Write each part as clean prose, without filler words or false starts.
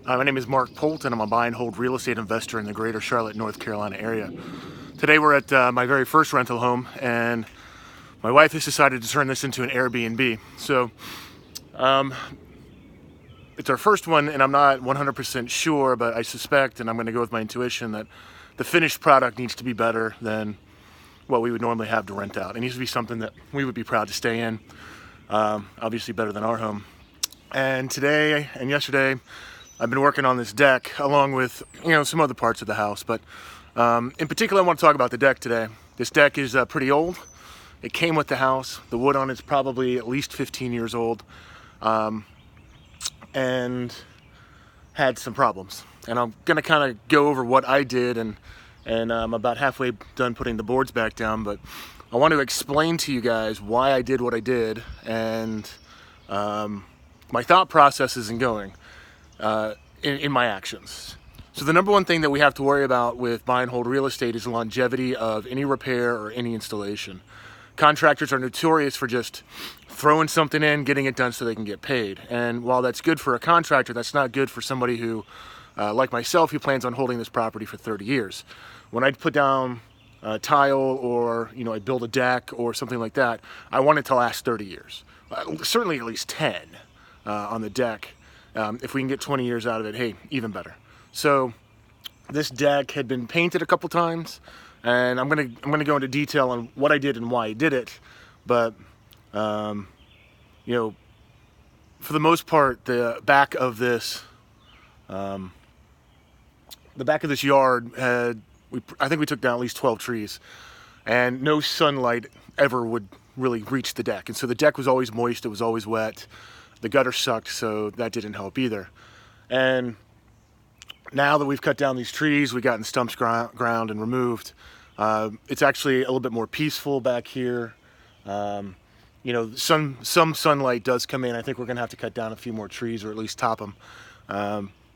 My name is Mark Polt, and I'm a buy and hold real estate investor in the greater Charlotte, North Carolina area. Today we're at my very first rental home, and my wife has decided to turn this into an Airbnb. So it's our first one, and I'm not 100% sure, but I suspect, and I'm going to go with my intuition, that the finished product needs to be better than what we would normally have to rent out. It needs to be something that we would be proud to stay in, obviously better than our home. And today and yesterday, I've been working on this deck along with, some other parts of the house. But in particular, I want to talk about the deck today. This deck is pretty old. It came with the house. The wood on it's probably at least 15 years old, and had some problems. And I'm going to kind of go over what I did, and I'm about halfway done putting the boards back down. But I want to explain to you guys why I did what I did, and my thought processes in going. In my actions. So the number one thing that we have to worry about with buy and hold real estate is the longevity of any repair or any installation. Contractors are notorious for just throwing something in, getting it done so they can get paid. And while that's good for a contractor, that's not good for somebody who, like myself, who plans on holding this property for 30 years. When I put down tile, or I build a deck or something like that, I want it to last 30 years. Certainly at least 10 on the deck. If we can get 20 years out of it, hey, even better. So this deck had been painted a couple times, and I'm gonna go into detail on what I did and why I did it. But for the most part, the back of this yard I think we took down at least 12 trees, and no sunlight ever would really reach the deck, and so the deck was always moist. It was always wet. The gutter sucked, so that didn't help either. And now that we've cut down these trees, we've gotten stumps ground and removed. It's actually a little bit more peaceful back here. Some sunlight does come in. I think we're gonna have to cut down a few more trees, or at least top them.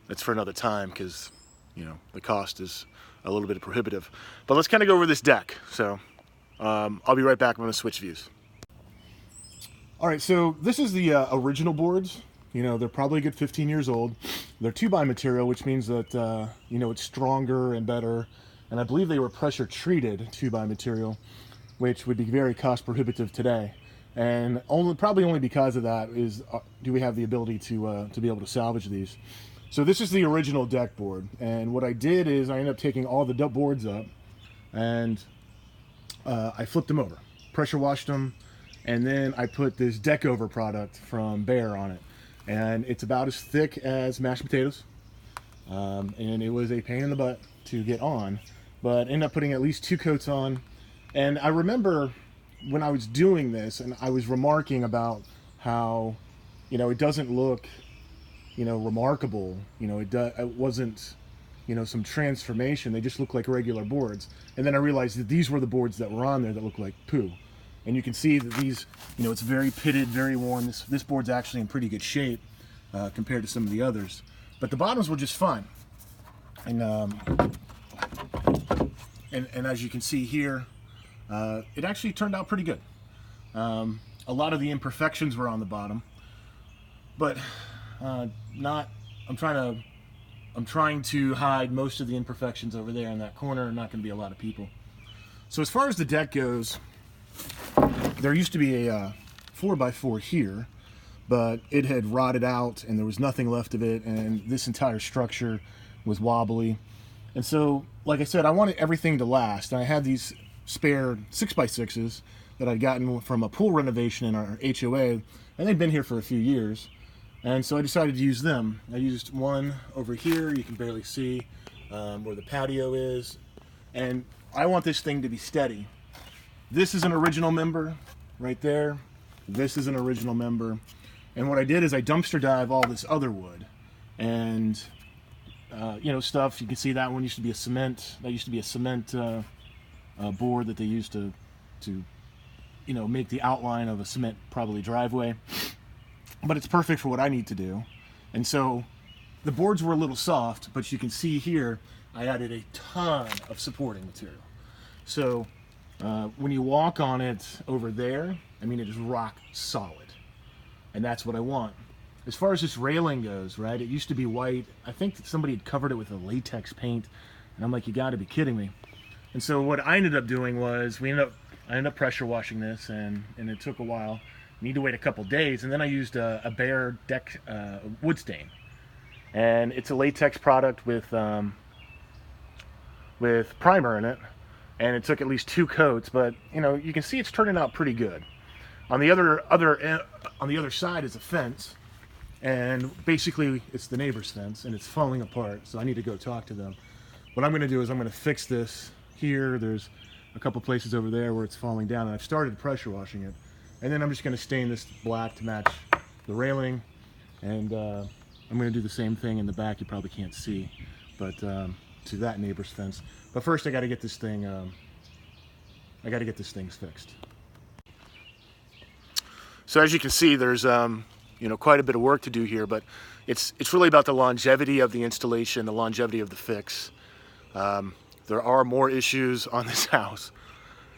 That's for another time, because the cost is a little bit prohibitive. But let's kind of go over this deck. So I'll be right back. I'm gonna switch views. All right, so this is the original boards. They're probably a good 15 years old. They're 2x material, which means that, it's stronger and better. And I believe they were pressure treated 2x material, which would be very cost prohibitive today. And probably only because of that do we have the ability to be able to salvage these. So this is the original deck board. And what I did is I ended up taking all the boards up, and I flipped them over, pressure washed them, and then I put this deck over product from Bear on it. And it's about as thick as mashed potatoes. And it was a pain in the butt to get on, but ended up putting at least 2 coats on. And I remember when I was doing this, and I was remarking about how, it doesn't look, remarkable. It wasn't, some transformation. They just look like regular boards. And then I realized that these were the boards that were on there that looked like poo. And you can see that these, it's very pitted, very worn. This board's actually in pretty good shape compared to some of the others. But the bottoms were just fine. And as you can see here, it actually turned out pretty good. A lot of the imperfections were on the bottom, but I'm trying to hide most of the imperfections over there in that corner. Not going to be a lot of people. So as far as the deck goes, there used to be a 4x4 here, but it had rotted out and there was nothing left of it, and this entire structure was wobbly. And so, like I said, I wanted everything to last. And I had these spare 6x6s that I'd gotten from a pool renovation in our HOA, and they'd been here for a few years. And so I decided to use them. I used one over here. You can barely see where the patio is. And I want this thing to be steady. This is an original member right there. This is an original member. And what I did is I dumpster dive all this other wood. And, stuff. You can see that one used to be a cement. That used to be a cement board that they used to make the outline of a cement, probably driveway. But it's perfect for what I need to do. And so the boards were a little soft, but you can see here I added a ton of supporting material. So when you walk on it over there, it is rock solid. And that's what I want. as far as this railing goes, right, it used to be white. I think that somebody had covered it with a latex paint, and I'm like, you got to be kidding me. And so what I ended up doing was I ended up pressure washing this, and it took a while. You need to wait a couple days, and then I used a Behr deck wood stain, and it's a latex product with primer in it, and it took at least 2 coats, but you know, you can see it's turning out pretty good. On the other side is a fence, and basically it's the neighbor's fence, and it's falling apart, so I need to go talk to them. What I'm going to do is I'm going to fix this here. There's a couple places over there where it's falling down, and I've started pressure washing it, and then I'm just going to stain this black to match the railing, and I'm going to do the same thing in the back. You probably can't see, but to that neighbor's fence. But first I got to get this thing fixed. So as you can see, there's you know, quite a bit of work to do here, but it's really about the longevity of the installation, the longevity of the fix. There are more issues on this house.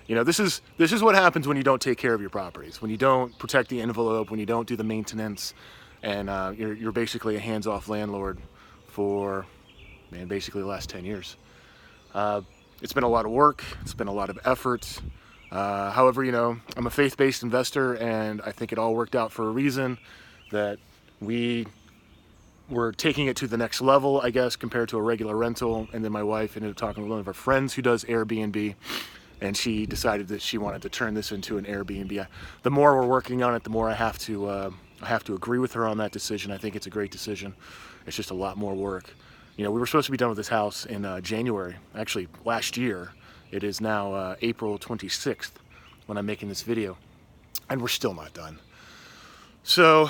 You know, this is what happens when you don't take care of your properties, when you don't protect the envelope, when you don't do the maintenance, and you're basically a hands-off landlord for, man, basically the last 10 years. It's been a lot of work. It's been a lot of effort. However, you know, I'm a faith-based investor, and I think it all worked out for a reason, that we were taking it to the next level, I guess, compared to a regular rental. And then my wife ended up talking with one of her friends who does Airbnb, and she decided that she wanted to turn this into an Airbnb. The more we're working on it, the more I have to agree with her on that decision. I think it's a great decision. It's just a lot more work. You know, we were supposed to be done with this house in January, actually last year. It is now April 26th when I'm making this video, and we're still not done. So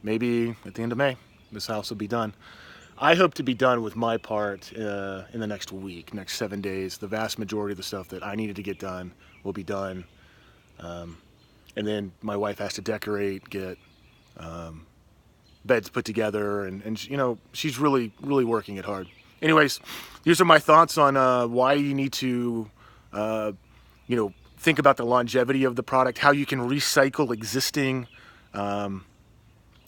maybe at the end of May, this house will be done. I hope to be done with my part in the next week, next 7 days. The vast majority of the stuff that I needed to get done will be done. And then my wife has to decorate, get beds put together, and you know, she's really working it hard. Anyways, these are my thoughts on why you need to you know, think about the longevity of the product, how you can recycle existing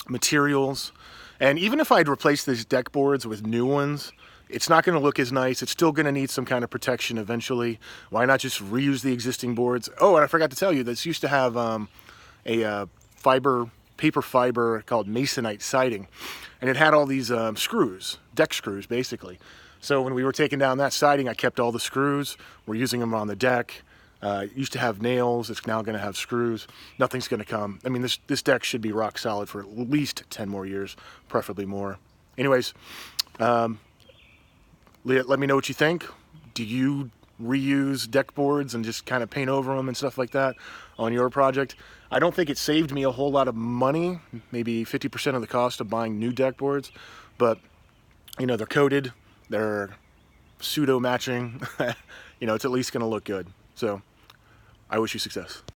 materials. And even if I'd replace these deck boards with new ones, it's not going to look as nice. It's still going to need some kind of protection eventually. Why not just reuse the existing boards? Oh, and I forgot to tell you, this used to have a paper fiber called masonite siding, and it had all these screws, deck screws basically. So when we were taking down that siding, I kept all the screws. We're using them on the deck. It used to have nails. It's now going to have screws. Nothing's going to come. I mean, this deck should be rock solid for at least 10 more years, preferably more. Anyways, let me know what you think. Do you reuse deck boards and just kind of paint over them and stuff like that on your project? I don't think it saved me a whole lot of money, maybe 50% of the cost of buying new deck boards, but you know, they're coated, they're pseudo matching. You know, it's at least going to look good. So I wish you success.